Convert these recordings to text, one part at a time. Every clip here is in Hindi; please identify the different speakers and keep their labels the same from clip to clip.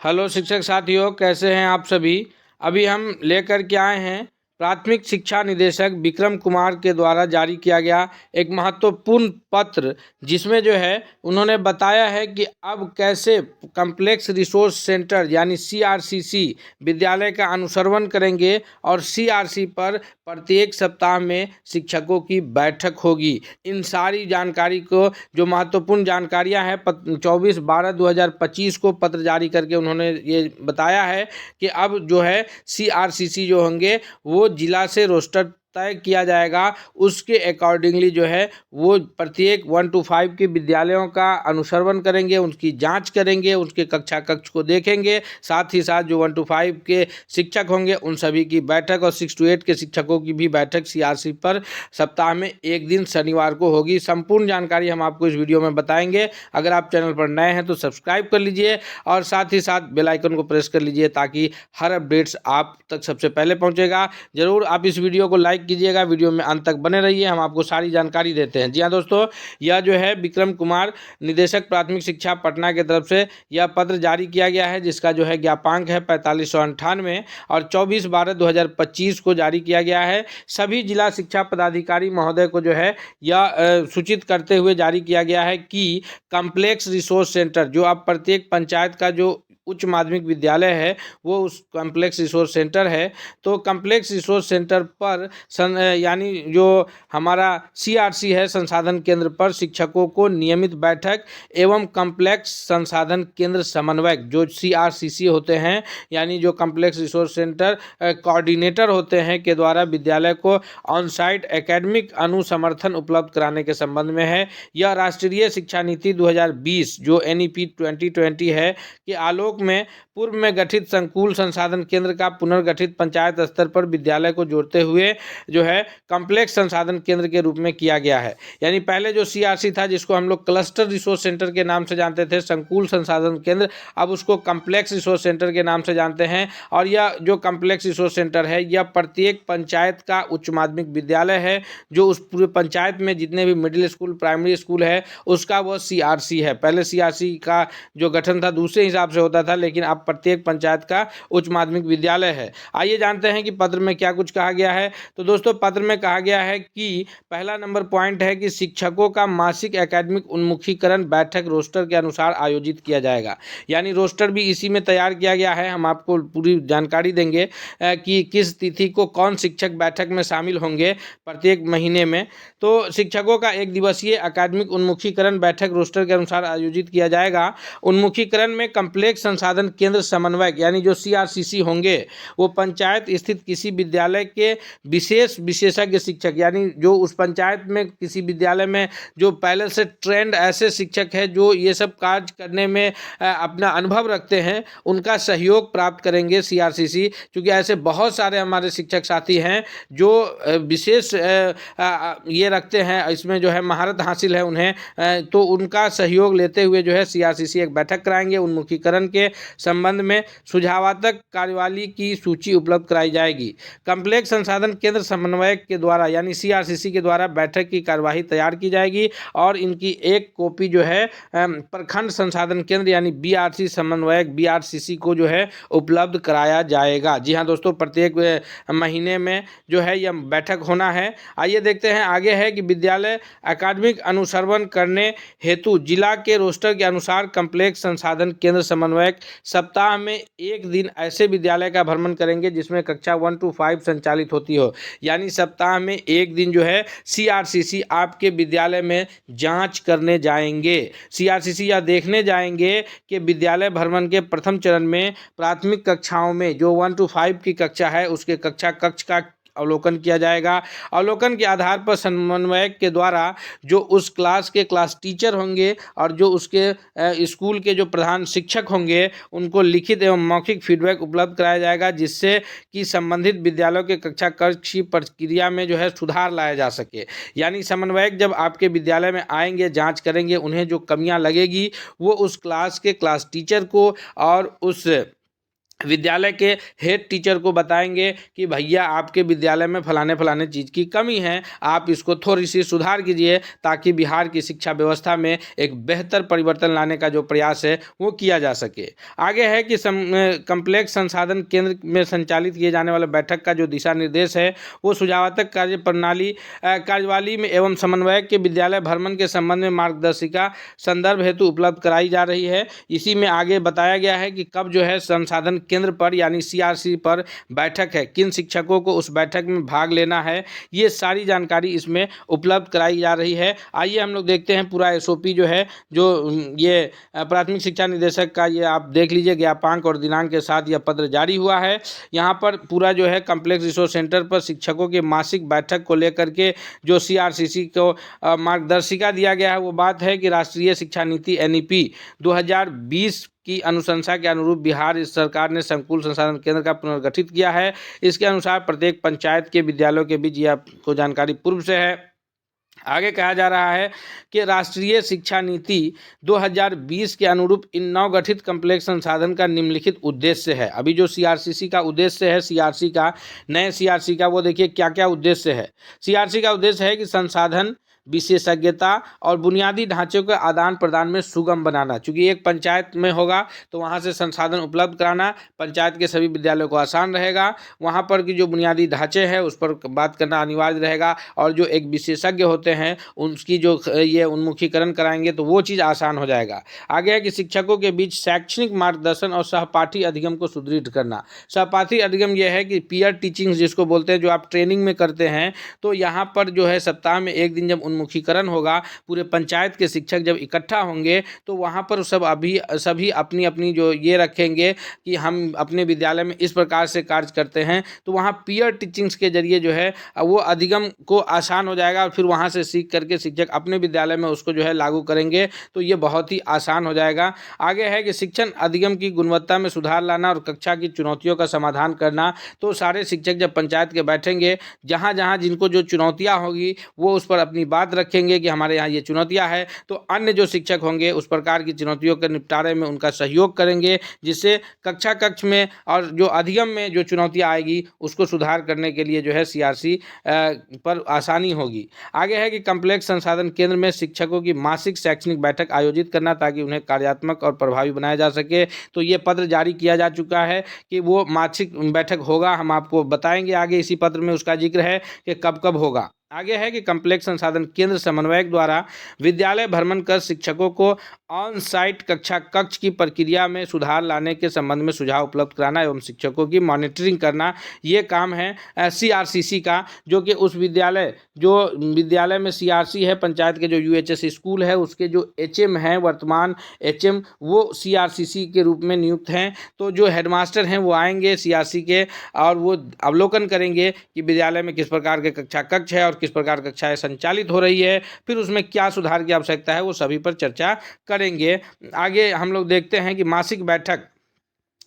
Speaker 1: हेलो शिक्षक साथियों, कैसे हैं आप सभी। अभी हम लेकर के आए हैं प्राथमिक शिक्षा निदेशक विक्रम कुमार के द्वारा जारी किया गया एक महत्वपूर्ण पत्र, जिसमें जो है उन्होंने बताया है कि अब कैसे कम्प्लेक्स रिसोर्स सेंटर यानी सीआरसीसी विद्यालय का अनुसरण करेंगे और सीआरसी पर प्रत्येक सप्ताह में शिक्षकों की बैठक होगी। इन सारी जानकारी को, जो महत्वपूर्ण जानकारियां हैं, 24/12/2025 को पत्र जारी करके उन्होंने ये बताया है कि अब जो है सीआरसीसी जो होंगे वो जिला से रोस्टर तय किया जाएगा। उसके अकॉर्डिंगली जो है वो प्रत्येक 1 to 5 के विद्यालयों का अनुसरण करेंगे, उनकी जांच करेंगे, उसके कक्षा कक्ष को देखेंगे। साथ ही साथ जो 1 to 5 के शिक्षक होंगे उन सभी की बैठक और 6 to 8 के शिक्षकों की भी बैठक सीआरसी पर सप्ताह में एक दिन शनिवार को होगी। संपूर्ण जानकारी हम आपको इस वीडियो में बताएंगे। अगर आप चैनल पर नए हैं तो सब्सक्राइब कर लीजिए और साथ ही साथ बेल आइकन को प्रेस कर लीजिए ताकि हर अपडेट्स आप तक सबसे पहले पहुंचेगा। जरूर आप इस वीडियो को लाइक कीजिएगा, वीडियो में अंत तक बने रहिए, हम आपको सारी जानकारी देते हैं। जी हाँ दोस्तों, यह जो है विक्रम कुमार निदेशक प्राथमिक शिक्षा पटना की तरफ से यह पत्र जारी किया गया है, जिसका जो है ज्ञापांक है 4598 और 24/12/2025 को जारी किया गया है। सभी जिला शिक्षा पदाधिकारी महोदय को जो है यह सूचित करते हुए जारी किया गया है कि कम्प्लेक्स रिसोर्स सेंटर, जो अब प्रत्येक पंचायत का जो उच्च माध्यमिक विद्यालय है वो उस कम्प्लेक्स रिसोर्स सेंटर है, तो कम्प्लेक्स रिसोर्स सेंटर पर यानी जो हमारा सीआरसी है, संसाधन केंद्र पर शिक्षकों को नियमित बैठक एवं कम्प्लेक्स संसाधन केंद्र समन्वयक जो सीआरसीसी होते हैं, यानी जो कम्प्लेक्स रिसोर्स सेंटर कोऑर्डिनेटर होते हैं, के द्वारा विद्यालय को ऑन साइट एकेडमिक अनुसमर्थन उपलब्ध कराने के संबंध में है। यह राष्ट्रीय शिक्षा नीति 2020 जो NEP 2020 है के आलोक में पूर्व में गठित संकुल संसाधन केंद्र का पुनर्गठित पंचायत स्तर पर विद्यालय को जोड़ते हुए जो है कम्प्लेक्स संसाधन केंद्र के रूप में किया गया है। यानी पहले जो सीआरसी था, जिसको हम लोग क्लस्टर रिसोर्स सेंटर के नाम से जानते थे, संकुल संसाधन केंद्र, अब उसको कम्प्लेक्स रिसोर्स सेंटर के नाम से जानते हैं। और यह जो कम्प्लेक्स रिसोर्स सेंटर है, यह प्रत्येक पंचायत का उच्च माध्यमिक विद्यालय है, जो उस पूरे पंचायत में जितने भी मिडिल स्कूल, प्राइमरी स्कूल है, उसका वह सीआरसी है। पहले सीआरसी का जो गठन था दूसरे हिसाब से होता था, लेकिन अब प्रत्येक पंचायत का उच्च माध्यमिक विद्यालय है। आइए जानते हैं कि पत्र में क्या कुछ कहा गया है। तो दोस्तों, पत्र में कहा गया है कि पहला नंबर पॉइंट है कि शिक्षकों का मासिक एकेडमिक उन्मुखीकरण बैठक रोस्टर के अनुसार आयोजित किया जाएगा। यानी रोस्टर भी इसी में तैयार किया गया है। हम आपको पूरी जानकारी देंगे कि किस तिथि को कौन शिक्षक बैठक में शामिल होंगे प्रत्येक महीने में। तो शिक्षकों का एक दिवसीय एकेडमिक उन्मुखीकरण बैठक रोस्टर के अनुसार आयोजित किया जाएगा। उन्मुखीकरण में कम्प्लेक्स संसाधन केंद्र समन्वयक यानी जो सीआरसीसी होंगे, वो पंचायत स्थित किसी विद्यालय के विशेष विशेषज्ञ शिक्षक, यानी जो उस पंचायत में किसी विद्यालय में जो पहले से ट्रेंड ऐसे शिक्षक है जो ये सब कार्य करने में अपना अनुभव रखते हैं, उनका सहयोग प्राप्त करेंगे सीआरसीसी। क्योंकि ऐसे बहुत सारे हमारे शिक्षक साथी हैं जो विशेष ये रखते हैं, इसमें जो है महारत हासिल है उन्हें, तो उनका सहयोग लेते हुए जो है सीआरसीसी एक बैठक कराएंगे। उन्मुखीकरण के संबंध में सुझावात्मक कार्यवाही की सूची उपलब्ध कराई जाएगी। कम्प्लेक्स संसाधन केंद्र समन्वयक के द्वारा यानी सीआरसीसी के द्वारा बैठक की कार्यवाही तैयार की जाएगी और इनकी एक कॉपी जो है प्रखंड संसाधन केंद्र यानी बीआरसी समन्वयक बीआरसीसी को जो है उपलब्ध कराया जाएगा। जी हाँ दोस्तों, प्रत्येक महीने में जो है यह बैठक होना है। आइए देखते हैं आगे है कि विद्यालय अकादमिक अनुसरण करने हेतु जिला के रोस्टर के अनुसार कम्प्लेक्स संसाधन केंद्र समन्वयक सप्ताह में एक दिन ऐसे विद्यालय का भ्रमण करेंगे जिसमें कक्षा 1 to 5 संचालित होती हो। यानी सप्ताह में एक दिन जो है सीआरसीसी आपके विद्यालय में जांच करने जाएंगे। सीआरसीसी यह देखने जाएंगे कि विद्यालय भ्रमण के प्रथम चरण में प्राथमिक कक्षाओं में जो 1 to 5 की कक्षा है उसके कक्षा कक्ष का अवलोकन किया जाएगा। अवलोकन के आधार पर समन्वयक के द्वारा जो उस क्लास के क्लास टीचर होंगे और जो उसके स्कूल के जो प्रधान शिक्षक होंगे उनको लिखित एवं मौखिक फीडबैक उपलब्ध कराया जाएगा, जिससे कि संबंधित विद्यालयों के कक्षा कक्ष की प्रक्रिया में जो है सुधार लाया जा सके। यानी समन्वयक जब आपके विद्यालय में आएंगे, जांच करेंगे, उन्हें जो कमियां लगेगी वो उस क्लास के क्लास टीचर को और उस विद्यालय के हेड टीचर को बताएंगे कि भैया आपके विद्यालय में फलाने फलाने चीज़ की कमी है, आप इसको थोड़ी सी सुधार कीजिए ताकि बिहार की शिक्षा व्यवस्था में एक बेहतर परिवर्तन लाने का जो प्रयास है वो किया जा सके। आगे है कि कम्प्लेक्स संसाधन केंद्र में संचालित किए जाने वाले बैठक का जो दिशा निर्देश है वो सुझावात्मक कार्यवाली में एवं समन्वयक के विद्यालय भ्रमण के संबंध में मार्गदर्शिका संदर्भ हेतु उपलब्ध कराई जा रही है। इसी में आगे बताया गया है कि कब जो है संसाधन केंद्र पर यानी सीआरसी पर बैठक है, किन शिक्षकों को उस बैठक में भाग लेना है, ये सारी जानकारी इसमें उपलब्ध कराई जा रही है। आइए हम लोग देखते हैं पूरा एसओपी जो है, जो ये प्राथमिक शिक्षा निदेशक का, ये आप देख लीजिए, ज्ञापांक और दिनांक के साथ यह पत्र जारी हुआ है। यहाँ पर पूरा जो है कम्प्लेक्स रिसोर्स सेंटर पर शिक्षकों के मासिक बैठक को लेकर के जो सीआरसीसी को मार्गदर्शिका दिया गया है वो बात है कि राष्ट्रीय शिक्षा नीति एनईपी 2020 की अनुशंसा के अनुरूप बिहार सरकार ने संकुल संसाधन केंद्र का पुनर्गठित किया है। इसके अनुसार प्रत्येक पंचायत के विद्यालयों के बीच, यह आपको जानकारी पूर्व से है। आगे कहा जा रहा है कि राष्ट्रीय शिक्षा नीति 2020 के अनुरूप इन नवगठित कम्प्लेक्स संसाधन का निम्नलिखित उद्देश्य है। अभी जो सीआरसीसी का उद्देश्य है, सीआरसी का, नए सीआरसी का, वो देखिए क्या क्या उद्देश्य है। सीआरसी का उद्देश्य है कि संसाधन, विशेषज्ञता और बुनियादी ढांचे के आदान प्रदान में सुगम बनाना। चूँकि एक पंचायत में होगा तो वहाँ से संसाधन उपलब्ध कराना पंचायत के सभी विद्यालयों को आसान रहेगा। वहाँ पर की जो बुनियादी ढांचे हैं उस पर बात करना अनिवार्य रहेगा, और जो एक विशेषज्ञ होते हैं उनकी जो ये उन्मुखीकरण कराएंगे तो वो चीज़ आसान हो जाएगा। आगे है कि शिक्षकों के बीच शैक्षणिक मार्गदर्शन और सहपाठी अधिगम को सुदृढ़ करना। सहपाठी अधिगम यह है कि पीयर टीचिंग जिसको बोलते हैं, जो आप ट्रेनिंग में करते हैं, तो यहाँ पर जो है सप्ताह में एक दिन जब उन्मुखीकरण होगा, पूरे पंचायत के शिक्षक जब इकट्ठा होंगे तो वहाँ पर सभी अपनी अपनी जो ये रखेंगे कि हम अपने विद्यालय में इस प्रकार से कार्य करते हैं, तो वहाँ पीयर टीचिंग्स के जरिए जो है वो अधिगम को आसान हो जाएगा, और फिर वहाँ से सीख करके शिक्षक अपने विद्यालय में उसको जो है लागू करेंगे, तो ये बहुत ही आसान हो जाएगा। आगे है कि शिक्षण अधिगम की गुणवत्ता में सुधार लाना और कक्षा की चुनौतियों का समाधान करना। तो सारे शिक्षक जब पंचायत के बैठेंगे, जहाँ जहाँ जिनको जो चुनौतियाँ होगी वो उस पर अपनी बात रखेंगे कि हमारे यहाँ ये चुनौतियाँ है, तो अन्य जो शिक्षक होंगे उस प्रकार की चुनौतियों के निपटारे में उनका सहयोग करेंगे, जिससे कक्ष में और जो अधिगम में जो चुनौतियाँ आएगी उसको सुधार करने के लिए जो है सीआरसी पर आसानी होगी। आगे है कि कम्प्लेक्स संसाधन केंद्र में शिक्षकों की मासिक शैक्षणिक बैठक आयोजित करना ताकि उन्हें कार्यात्मक और प्रभावी बनाया जा सके। तो ये पत्र जारी किया जा चुका है कि वो मासिक बैठक होगा, हम आपको बताएंगे आगे, इसी पत्र में उसका जिक्र है कि कब कब होगा। आगे है कि कम्प्लेक्स संसाधन केंद्र समन्वयक द्वारा विद्यालय भ्रमण कर शिक्षकों को ऑन साइट कक्ष की प्रक्रिया में सुधार लाने के संबंध में सुझाव उपलब्ध कराना एवं शिक्षकों की मॉनिटरिंग करना, ये काम है सीआरसीसी का, जो कि उस विद्यालय में सीआरसी है, पंचायत के जो यूएचएस स्कूल है उसके जो एचएम हैं, वर्तमान एचएम, वो सीआरसीसी के रूप में नियुक्त हैं। तो जो हेडमास्टर हैं वो आएंगे सीआरसी के, और वो अवलोकन करेंगे कि विद्यालय में किस प्रकार के कक्ष है और किस प्रकार कक्षाएं संचालित हो रही है, फिर उसमें क्या सुधार की आवश्यकता है, वो सभी पर चर्चा करेंगे। आगे हम लोग देखते हैं कि मासिक बैठक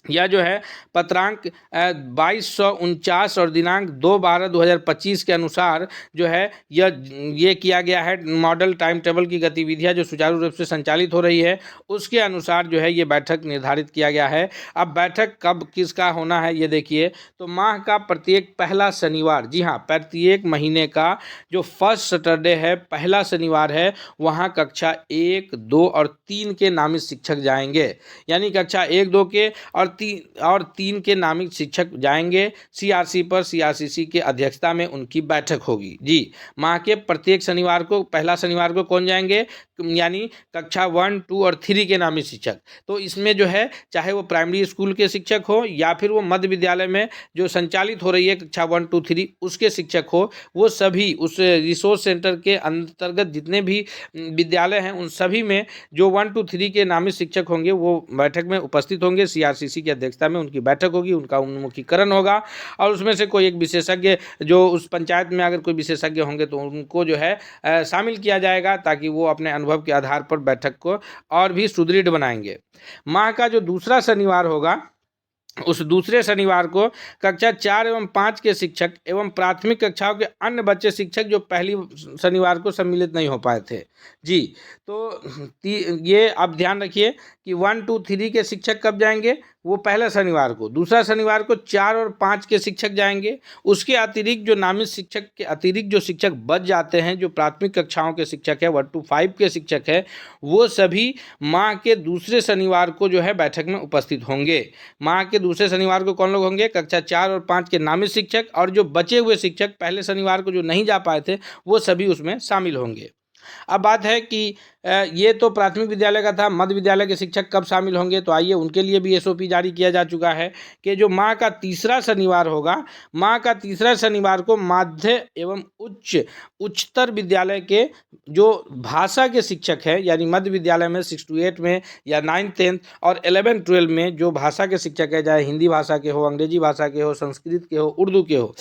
Speaker 1: यह जो है पत्रांक 2249 और दिनांक 2/12/2025 के अनुसार जो है ये किया गया है। मॉडल टाइम टेबल की गतिविधियां जो सुचारू रूप से संचालित हो रही है उसके अनुसार जो है ये बैठक निर्धारित किया गया है। अब बैठक कब किसका होना है ये देखिए, तो माह का प्रत्येक पहला शनिवार, जी हाँ, प्रत्येक महीने का जो फर्स्ट सैटरडे है, पहला शनिवार है, वहाँ कक्षा 1, 2 और 3 के नामित शिक्षक जाएंगे। यानी कक्षा 1, 2 के और 3 के नामित शिक्षक जाएंगे सीआरसी पर। सीआरसीसी के अध्यक्षता में उनकी बैठक होगी। जी, माह के प्रत्येक शनिवार को, पहला शनिवार को कौन जाएंगे, यानी कक्षा 1, 2 और 3 के नामित शिक्षक। तो इसमें जो है चाहे वो प्राइमरी स्कूल के शिक्षक हो या फिर वो मध्य विद्यालय में जो संचालित हो रही है कक्षा 1, 2, 3 उसके शिक्षक हो, वो सभी उस रिसोर्स सेंटर के अंतर्गत जितने भी विद्यालय हैं उन सभी में जो 1, 2, 3 के नामित शिक्षक होंगे वो बैठक में उपस्थित होंगे। सीआरसीसी की अध्यक्षता में उनकी बैठक होगी, उनका उन्मुखीकरण होगा, और उसमें से कोई एक विशेषज्ञ, जो उस पंचायत में अगर कोई विशेषज्ञ होंगे तो उनको जो है शामिल किया जाएगा, ताकि वो अपने अनुभव के आधार पर बैठक को और भी सुदृढ़ बनाएंगे। माह का जो दूसरा शनिवार होगा उस दूसरे शनिवार को कक्षा 4 एवं 5 के शिक्षक एवं प्राथमिक कक्षाओं के अन्य बच्चे शिक्षक जो पहली शनिवार को सम्मिलित नहीं हो पाए थे जी। तो ये आप ध्यान रखिए कि 1, 2, 3 के शिक्षक कब जाएंगे, वो पहले शनिवार को, दूसरा शनिवार को 4 और 5 के शिक्षक जाएंगे। उसके अतिरिक्त जो नामित शिक्षक के अतिरिक्त जो शिक्षक बच जाते हैं, जो प्राथमिक कक्षाओं के शिक्षक है, 1 to 5 के शिक्षक है, वो सभी माह के दूसरे शनिवार को जो है बैठक में उपस्थित होंगे। माह के दूसरे शनिवार को कौन लोग होंगे, कक्षा 4 और 5 के नामित शिक्षक, और जो बचे हुए शिक्षक पहले शनिवार को जो नहीं जा पाए थे वो सभी उसमें शामिल होंगे। अब बात है कि ये तो प्राथमिक विद्यालय का था, मध्य विद्यालय के शिक्षक कब शामिल होंगे, तो आइए उनके लिए भी एसओपी जारी किया जा चुका है कि जो माह का तीसरा शनिवार होगा, माह का तीसरा शनिवार को माध्य एवं उच्चतर विद्यालय के जो भाषा के शिक्षक हैं, यानी मध्य विद्यालय में 6 to 8 में या 9, 10 और 11, 12 में जो भाषा के शिक्षक है, चाहे हिंदी भाषा के हो, अंग्रेजी भाषा के हो, संस्कृत के हो, उर्दू के हो,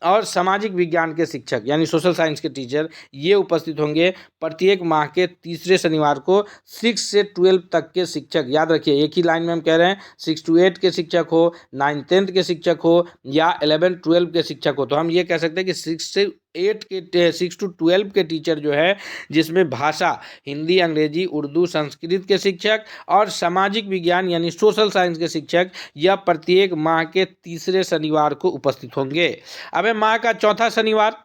Speaker 1: और सामाजिक विज्ञान के शिक्षक यानी सोशल साइंस के टीचर, ये उपस्थित होंगे प्रत्येक माह के तीसरे शनिवार को। 6 से 12 तक के शिक्षक, याद रखिए एक ही लाइन में हम कह रहे हैं, 6 to 8 के शिक्षक हो, 9, 10 के शिक्षक हो या 11, 12 के शिक्षक हो, तो हम ये कह सकते हैं कि 6 to 12 के टीचर जो है, जिसमें भाषा हिंदी, अंग्रेजी, उर्दू, संस्कृत के शिक्षक और सामाजिक विज्ञान यानी सोशल साइंस के शिक्षक, यह प्रत्येक माह के तीसरे शनिवार को उपस्थित होंगे। अब माह का चौथा शनिवार,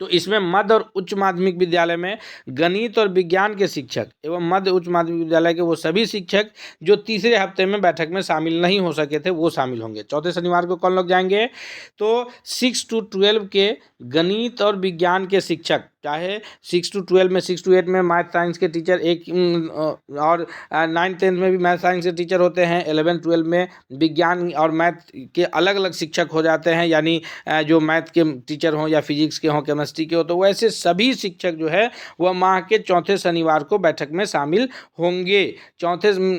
Speaker 1: तो इसमें मध्य और उच्च माध्यमिक विद्यालय में गणित और विज्ञान के शिक्षक एवं मध्य उच्च माध्यमिक विद्यालय के वो सभी शिक्षक जो तीसरे हफ्ते में बैठक में शामिल नहीं हो सके थे वो शामिल होंगे। चौथे शनिवार को कौन लोग जाएंगे, तो 6 to 12 के गणित और विज्ञान के शिक्षक, चाहे 6 to 12 में, 6 to 8 में मैथ साइंस के टीचर एक और 9, 10 में भी मैथ साइंस के टीचर होते हैं, 11, 12 में विज्ञान और मैथ के अलग अलग शिक्षक हो जाते हैं, यानी जो मैथ के टीचर हों या फिजिक्स के हों, केमिस्ट्री के हो, तो वैसे सभी शिक्षक जो है वह माह के चौथे शनिवार को बैठक में शामिल होंगे।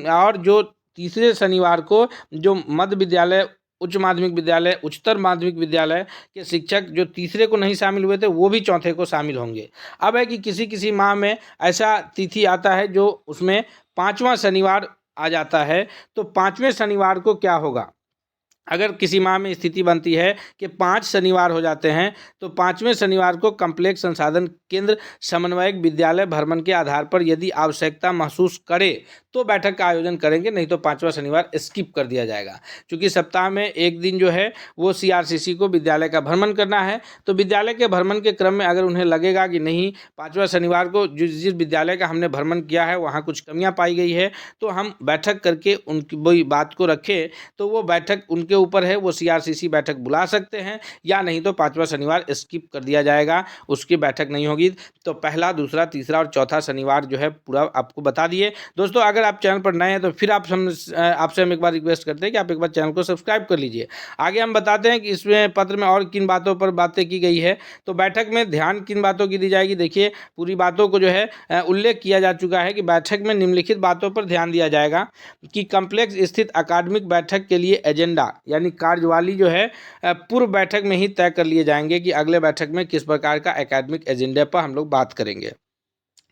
Speaker 1: और जो तीसरे शनिवार को जो मध्य विद्यालय, उच्च माध्यमिक विद्यालय, उच्चतर माध्यमिक विद्यालय के शिक्षक जो तीसरे को नहीं शामिल हुए थे वो भी चौथे को शामिल होंगे। अब है कि किसी किसी माह में ऐसा तिथि आता है जो उसमें 5वां शनिवार आ जाता है, तो 5वें शनिवार को क्या होगा, अगर किसी माह में स्थिति बनती है कि 5 शनिवार हो जाते हैं, तो 5वें शनिवार को कम्प्लेक्स संसाधन केंद्र समन्वयक विद्यालय भ्रमण के आधार पर यदि आवश्यकता महसूस करे तो बैठक का आयोजन करेंगे, नहीं तो 5वां शनिवार स्किप कर दिया जाएगा। क्योंकि सप्ताह में एक दिन जो है वो सीआरसीसी को विद्यालय का भ्रमण करना है, तो विद्यालय के भ्रमण के क्रम में अगर उन्हें लगेगा कि नहीं 5वां शनिवार को जिस विद्यालय का हमने भ्रमण किया है वहाँ कुछ कमियाँ पाई गई है, तो हम बैठक करके उनकी वही बात को रखें, तो वो बैठक उनके ऊपर है, वो सीआरसीसी बैठक बुला सकते हैं, या नहीं तो 5वां शनिवार स्किप कर दिया जाएगा, उसकी बैठक नहीं होगी। तो पहला, दूसरा, तीसरा और चौथा शनिवार जो है पूरा आपको बता दिए। दोस्तों अगर आप चैनल पर नए हैं तो फिर आपसे हम एक बार रिक्वेस्ट करते हैं कि आप एक बार चैनल को सब्सक्राइब कर लीजिए। आगे हम बताते हैं कि इसमें पत्र में और किन बातों पर बातें की गई है, तो बैठक में ध्यान किन बातों की दी जाएगी। देखिए पूरी बातों को जो है उल्लेख किया जा चुका है कि बैठक में निम्नलिखित बातों पर ध्यान दिया जाएगा कि कम्प्लेक्स स्थित अकादमिक बैठक के लिए एजेंडा यानी कार्यवाली जो है पूर्व बैठक में ही तय कर लिए जाएंगे कि अगले बैठक में किस प्रकार का एकेडमिक एजेंडा पर हम लोग बात करेंगे।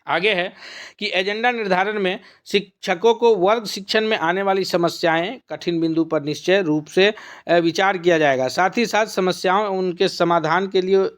Speaker 1: आगे है कि एजेंडा निर्धारण में शिक्षकों को वर्ग शिक्षण में आने वाली समस्याएं कठिन बिंदु पर निश्चय रूप से विचार किया जाएगा। साथ ही साथ समस्याओं उनके समाधान के लिए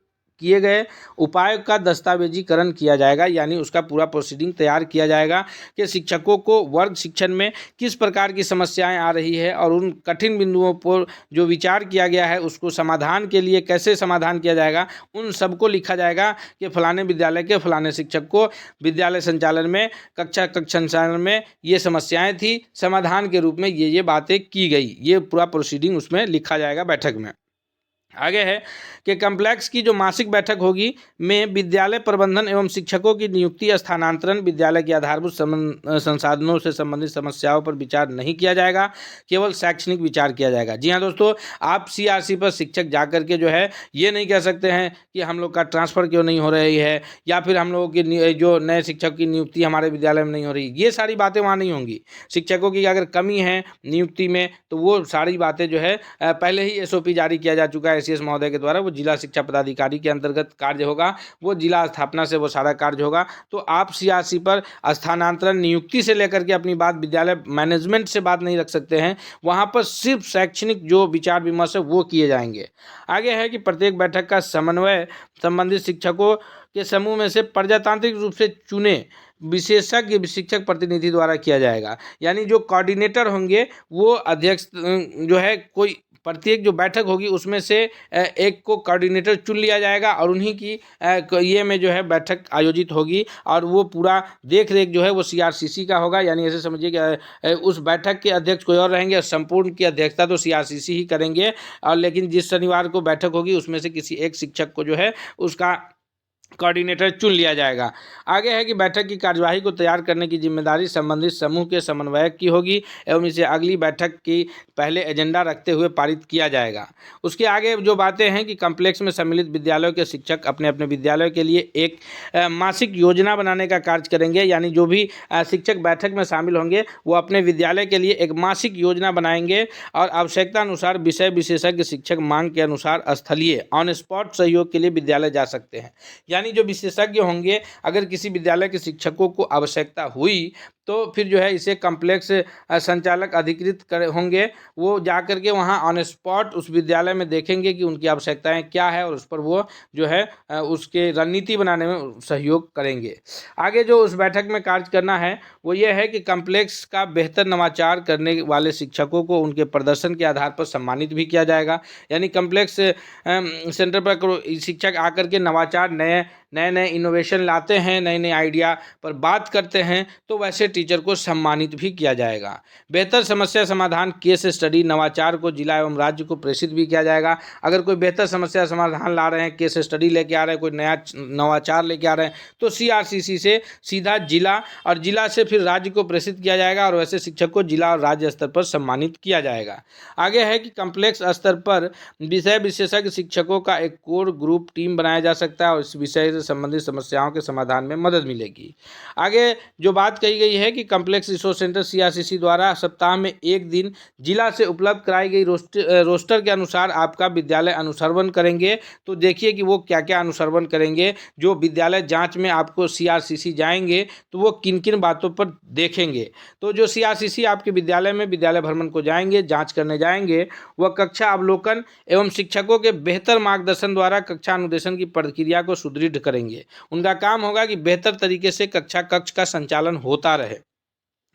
Speaker 1: किए गए उपाय का दस्तावेजीकरण किया जाएगा, यानी उसका पूरा प्रोसीडिंग तैयार किया जाएगा कि शिक्षकों को वर्ग शिक्षण में किस प्रकार की समस्याएं आ रही है और उन कठिन बिंदुओं पर जो विचार किया गया है उसको समाधान के लिए कैसे समाधान किया जाएगा, उन सबको लिखा जाएगा कि फलाने विद्यालय के फलाने शिक्षक को विद्यालय संचालन में, कक्षा संचालन में ये समस्याएँ थी, समाधान के रूप में ये बातें की गई, ये पूरा प्रोसीडिंग उसमें लिखा जाएगा बैठक में। आगे है कि कम्प्लेक्स की जो मासिक बैठक होगी में विद्यालय प्रबंधन एवं शिक्षकों की नियुक्ति, स्थानांतरण, विद्यालय की आधारभूत संसाधनों से संबंधित समस्याओं पर विचार नहीं किया जाएगा, केवल शैक्षणिक विचार किया जाएगा। जी हाँ दोस्तों, आप सीआरसी पर शिक्षक जाकर के जो है ये नहीं कह सकते हैं कि हम लोग का ट्रांसफ़र क्यों नहीं हो रही है, या फिर हम लोगों की जो नए शिक्षक की नियुक्ति हमारे विद्यालय में नहीं हो रही, ये सारी बातें वहाँ नहीं होंगी। शिक्षकों की अगर कमी है नियुक्ति में तो वो सारी बातें जो है पहले ही एसओपी जारी किया जा चुका है ICS महोदय के द्वारा वो जिला शिक्षा पदाधिकारी के अंतर्गत कार्य होगा, वो जिला स्थापना से वो सारा कार्य होगा। तो आप CRC पर स्थानांतरण, नियुक्ति से लेकर के अपनी बात विद्यालय मैनेजमेंट से बात नहीं रख सकते हैं, वहाँ पर सिर्फ शैक्षणिक जो विचार विमर्श है वो किए जाएंगे। आगे है कि प्रत्येक बैठक का समन्वय संबंधित शिक्षकों के समूह में से प्रजातांत्रिक रूप से चुने विशेषज्ञ शिक्षक प्रतिनिधि द्वारा किया जाएगा। यानी जो कोऑर्डिनेटर होंगे वो अध्यक्ष जो है, कोई प्रत्येक जो बैठक होगी उसमें से एक को कोऑर्डिनेटर चुन लिया जाएगा और उन्हीं की ये में जो है बैठक आयोजित होगी और वो पूरा देख रेख जो है वो CRCC का होगा। यानी ऐसे समझिए कि उस बैठक के अध्यक्ष कोई और रहेंगे और संपूर्ण की अध्यक्षता तो CRCC ही करेंगे। और लेकिन जिस शनिवार को बैठक होगी उसमें से किसी एक शिक्षक को जो है उसका कोऑर्डिनेटर चुन लिया जाएगा। आगे है कि बैठक की कार्यवाही को तैयार करने की जिम्मेदारी संबंधित समूह के समन्वयक की होगी एवं इसे अगली बैठक की पहले एजेंडा रखते हुए पारित किया जाएगा। उसके आगे जो बातें हैं कि कॉम्प्लेक्स में सम्मिलित विद्यालयों के शिक्षक अपने अपने विद्यालयों के लिए एक मासिक योजना बनाने का कार्य करेंगे। यानी जो भी शिक्षक बैठक में शामिल होंगे वो अपने विद्यालय के लिए एक मासिक योजना बनाएंगे और आवश्यकता अनुसार विषय विशेषज्ञ शिक्षक मांग के अनुसार स्थलीय ऑन स्पॉट सहयोग के लिए विद्यालय जा सकते हैं। यानी जो विशेषज्ञ होंगे, अगर किसी विद्यालय के शिक्षकों को आवश्यकता हुई तो फिर जो है इसे कॉम्प्लेक्स संचालक अधिकृत होंगे, वो जा कर के वहाँ ऑन स्पॉट उस विद्यालय में देखेंगे कि उनकी आवश्यकताएं क्या है और उस पर वो जो है उसके रणनीति बनाने में सहयोग करेंगे। आगे जो उस बैठक में कार्य करना है वो ये है कि कॉम्प्लेक्स का बेहतर नवाचार करने वाले शिक्षकों को उनके प्रदर्शन के आधार पर सम्मानित भी किया जाएगा। यानी कॉम्प्लेक्स सेंटर पर शिक्षक आकर के नवाचार, नए नए इनोवेशन लाते हैं, नए नए आइडिया पर बात करते हैं तो वैसे टीचर को सम्मानित भी किया जाएगा। बेहतर समस्या समाधान, केस स्टडी, नवाचार को जिला एवं राज्य को प्रेषित भी किया जाएगा। अगर कोई बेहतर समस्या समाधान ला रहे हैं, केस स्टडी लेके आ रहे हैं, कोई नया नवाचार लेके आ रहे हैं तो CRCC से सीधा जिला और जिला से फिर राज्य को प्रेषित किया जाएगा और वैसे शिक्षक को जिला और राज्य स्तर पर सम्मानित किया जाएगा। आगे है कि कॉम्प्लेक्स स्तर पर विषय विशेषज्ञ शिक्षकों का एक कोर ग्रुप टीम बनाया जा सकता है और इस विषय से संबंधित समस्याओं के समाधान में मदद मिलेगी। आगे जो बात कही गई है कि कॉम्प्लेक्स रिसोर्स सेंटर CRCC द्वारा सप्ताह में एक दिन जिला से उपलब्ध कराई गई रोस्टर के अनुसार आपका विद्यालय अनुसरण करेंगे। तो देखिए कि वो क्या क्या अनुसरण करेंगे। जो विद्यालय जांच में आपको CRCC जाएंगे तो वो किन किन बातों पर देखेंगे। तो जो CRCC आपके विद्यालय में विद्यालय भ्रमण को जाएंगे, जांच करने जाएंगे, वह कक्षा अवलोकन एवं शिक्षकों के बेहतर मार्गदर्शन द्वारा कक्षा अनुदेशन की प्रक्रिया को सुदृढ़ करेंगे। उनका काम होगा कि बेहतर तरीके से कक्षा कक्ष का संचालन होता रहे।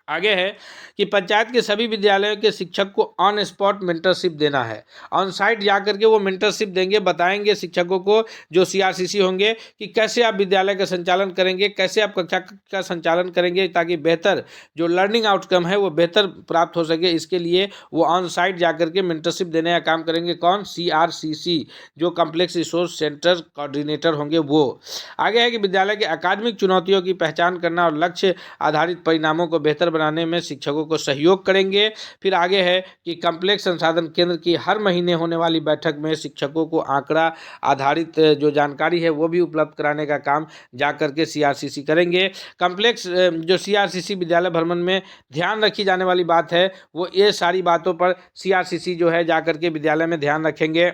Speaker 1: आगे है कि पंचायत के सभी विद्यालयों के शिक्षक को ऑन स्पॉट मेंटरशिप देना है। ऑन साइट जाकर के वो मेंटरशिप देंगे, बताएंगे शिक्षकों को जो CRCC होंगे कि कैसे आप विद्यालय का संचालन करेंगे, कैसे आप कक्षा का संचालन करेंगे ताकि बेहतर जो लर्निंग आउटकम है वो बेहतर प्राप्त हो सके। इसके लिए वो ऑन साइट जाकर के मेंटरशिप देने का काम करेंगे। कौन? CRCC, जो कॉम्प्लेक्स रिसोर्स सेंटर कोऑर्डिनेटर होंगे वो। आगे है कि विद्यालय के अकादमिक चुनौतियों की पहचान करना और लक्ष्य आधारित परिणामों को बेहतर बनाने में शिक्षकों को सहयोग करेंगे। फिर आगे है कि कॉम्प्लेक्स संसाधन केंद्र की हर महीने होने वाली बैठक में शिक्षकों को आंकड़ा आधारित जो जानकारी है वो भी उपलब्ध कराने का काम जाकर के CRCC करेंगे। कॉम्प्लेक्स जो CRCC विद्यालय भ्रमण में ध्यान रखी जाने वाली बात है वो ये सारी बातों पर CRCC जो है जाकर के विद्यालय में ध्यान रखेंगे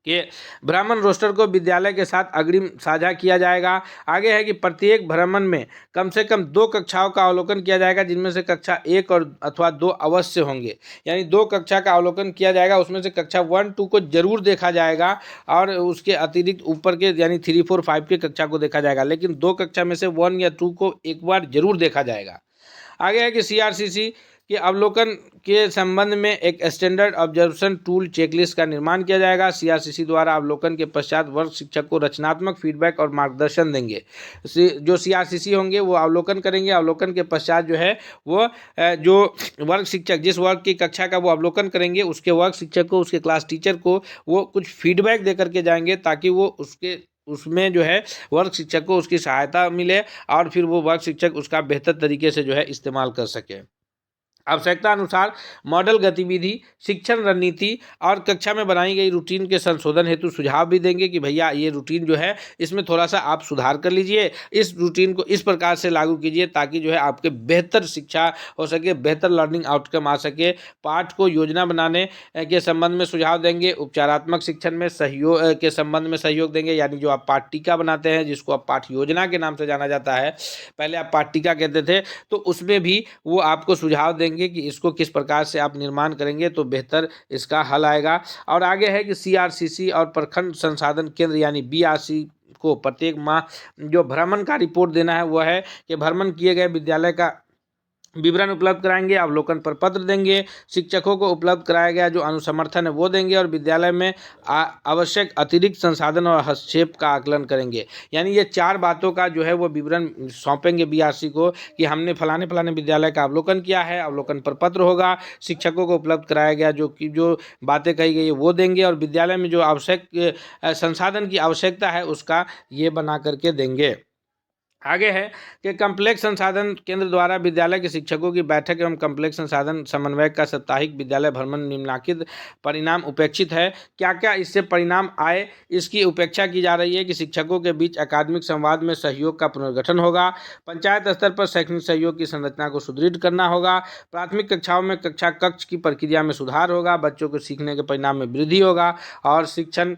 Speaker 1: कि भ्रमण रोस्टर को विद्यालय के साथ अग्रिम साझा किया जाएगा। आगे है कि प्रत्येक भ्रमण में कम से कम 2 कक्षाओं का अवलोकन किया जाएगा, जिनमें से कक्षा 1 और अथवा 2 अवश्य होंगे। यानी 2 कक्षा का अवलोकन किया जाएगा, उसमें से कक्षा 1, 2 को जरूर देखा जाएगा और उसके अतिरिक्त ऊपर के यानी 3, 4, 5 के कक्षा को देखा जाएगा, लेकिन 2 कक्षा में से 1 या 2 को एक बार जरूर देखा जाएगा। आगे है कि CRCC के अवलोकन के संबंध में एक स्टैंडर्ड ऑब्जर्वेशन टूल चेकलिस्ट का निर्माण किया जाएगा। CRCC द्वारा अवलोकन के पश्चात वर्ग शिक्षक को रचनात्मक फीडबैक और मार्गदर्शन देंगे। जो CRCC होंगे वो अवलोकन करेंगे, अवलोकन के पश्चात जो है वो जो वर्ग शिक्षक जिस वर्ग की कक्षा का वो अवलोकन करेंगे उसके वर्ग शिक्षक को, उसके क्लास टीचर को वो कुछ फीडबैक दे करके जाएंगे ताकि वो उसमें जो है वर्ग शिक्षक को उसकी सहायता मिले और फिर वो वर्ग शिक्षक उसका बेहतर तरीके से जो है इस्तेमाल कर सके। आवश्यकता अनुसार मॉडल गतिविधि, शिक्षण रणनीति और कक्षा में बनाई गई रूटीन के संशोधन हेतु सुझाव भी देंगे कि भैया ये रूटीन जो है इसमें थोड़ा सा आप सुधार कर लीजिए, इस रूटीन को इस प्रकार से लागू कीजिए ताकि जो है आपके बेहतर शिक्षा हो सके, बेहतर लर्निंग आउटकम आ सके। पाठ को योजना बनाने के संबंध में सुझाव देंगे। उपचारात्मक शिक्षण में सहयोग के संबंध में सहयोग देंगे, यानी जो आप पाठ टीका बनाते हैं जिसको आप पाठ योजना के नाम से जाना जाता है, पहले आप पाठ टीका कहते थे, तो उसमें भी वो आपको सुझाव देंगे कि इसको किस प्रकार से आप निर्माण करेंगे तो बेहतर इसका हल आएगा। और आगे है कि CRCC और प्रखंड संसाधन केंद्र यानी BRC को प्रत्येक माह जो भ्रमण का रिपोर्ट देना है वह है कि भ्रमण किए गए विद्यालय का विवरण उपलब्ध कराएंगे, अवलोकन पर पत्र देंगे, शिक्षकों को उपलब्ध कराया गया जो अनुसमर्थन है वो देंगे और विद्यालय में आवश्यक अतिरिक्त संसाधन और हस्तक्षेप का आकलन करेंगे। यानी ये 4 बातों का जो है वो विवरण सौंपेंगे BRC को कि हमने फलाने फलाने विद्यालय का अवलोकन किया है, अवलोकन पर पत्र होगा, शिक्षकों को उपलब्ध कराया गया जो बातें कही गई है वो देंगे और विद्यालय में जो आवश्यक संसाधन की आवश्यकता है उसका ये बना करके देंगे। आगे है कि कम्प्लेक्स संसाधन केंद्र द्वारा विद्यालय के शिक्षकों की बैठक एवं कम्प्लेक्स संसाधन समन्वयक का साप्ताहिक विद्यालय भ्रमण निम्नलिखित परिणाम उपेक्षित है। क्या क्या इससे परिणाम आए इसकी उपेक्षा की जा रही है कि शिक्षकों के बीच अकादमिक संवाद में सहयोग का पुनर्गठन होगा, पंचायत स्तर पर शैक्षणिक सहयोग की संरचना को सुदृढ़ करना होगा, प्राथमिक कक्षाओं में कक्षा कक्ष की प्रक्रिया में सुधार होगा, बच्चों को सीखने के परिणाम में वृद्धि होगा और शिक्षक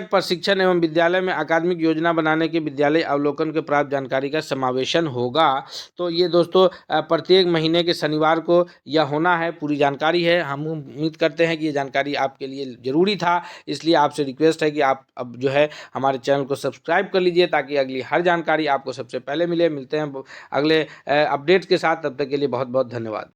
Speaker 1: प्रशिक्षण एवं विद्यालय में अकादमिक योजना बनाने के विद्यालय अवलोकन के प्राप्त जानकारी का समावेशन होगा। तो ये दोस्तों प्रत्येक महीने के शनिवार को यह होना है, पूरी जानकारी है। हम उम्मीद करते हैं कि ये जानकारी आपके लिए ज़रूरी था, इसलिए आपसे रिक्वेस्ट है कि आप अब जो है हमारे चैनल को सब्सक्राइब कर लीजिए ताकि अगली हर जानकारी आपको सबसे पहले मिले। मिलते हैं अगले अपडेट के साथ, तब तक के लिए बहुत बहुत धन्यवाद।